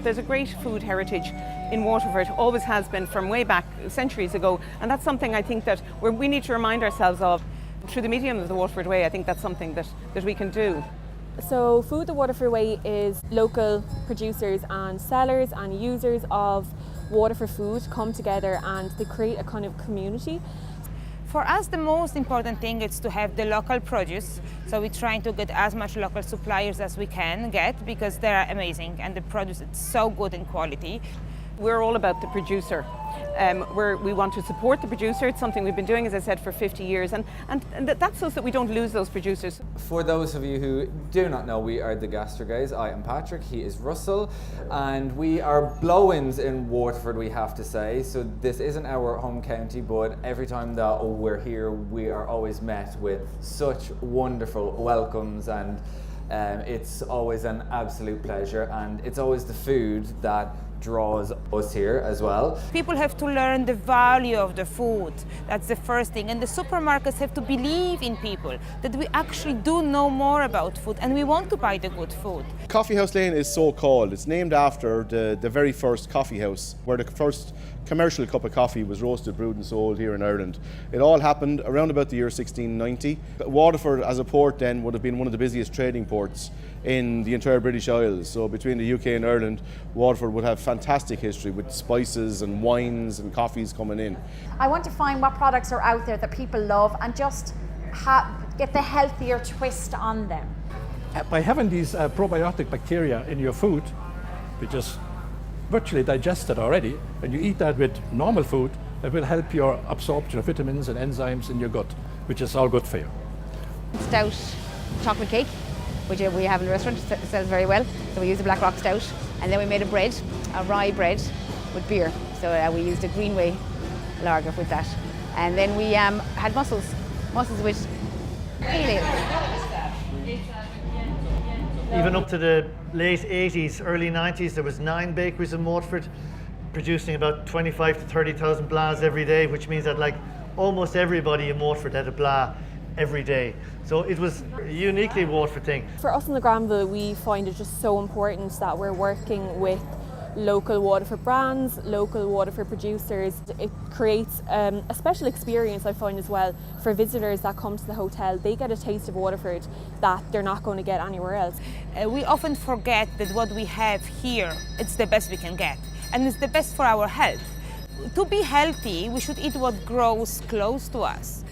There's a great food heritage in Waterford, always has been from way back centuries ago, and that's something I think that we need to remind ourselves of. Through the medium of the Waterford Way, I think that's something that we can do. So Food the Waterford Way is local producers and sellers and users of Waterford food come together and they create a kind of community. For us, the most important thing is to have the local produce. So we're trying to get as much local suppliers as we can get because they're amazing and the produce is so good in quality. We're all about the producer. We want to support the producer. It's something we've been doing, as I said, for 50 years, and that's so that we don't lose those producers. For those of you who do not know, we are the Gastro Guys. I am Patrick, he is Russell, and we are blow-ins in Waterford, we have to say. So this isn't our home county, but every time that we're here, we are always met with such wonderful welcomes, and it's always an absolute pleasure, and it's always the food that draws us here as well. People have to learn the value of the food. That's the first thing. And the supermarkets have to believe in people, that we actually do know more about food and we want to buy the good food. Coffee House Lane is so called. It's named after the very first coffee house, where the first commercial cup of coffee was roasted, brewed and sold here in Ireland. It all happened around about the year 1690. Waterford as a port then would have been one of the busiest trading ports in the entire British Isles. So between the UK and Ireland, Waterford would have fantastic history with spices and wines and coffees coming in. I want to find what products are out there that people love and just get the healthier twist on them. By having these probiotic bacteria in your food, which is virtually digested already, and you eat that with normal food, it will help your absorption of vitamins and enzymes in your gut, which is all good for you. Stout chocolate cake, which we have in the restaurant, it sells very well. So we used a Black Rock Stout, and then we made a rye bread with beer. So we used a Greenway lager with that. And then we had mussels with pale ale. Even up to the late 80s, early 90s, there was 9 bakeries in Waterford producing about 25 to 30,000 blahs every day, which means that like almost everybody in Waterford had a blah every day. So it was a uniquely Waterford thing. For us in the Granville, we find it just so important that we're working with local Waterford brands, local Waterford producers. It creates a special experience, I find, as well for visitors that come to the hotel. They get a taste of Waterford that they're not going to get anywhere else. We often forget that what we have here, it's the best we can get, and it's the best for our health. To be healthy, we should eat what grows close to us.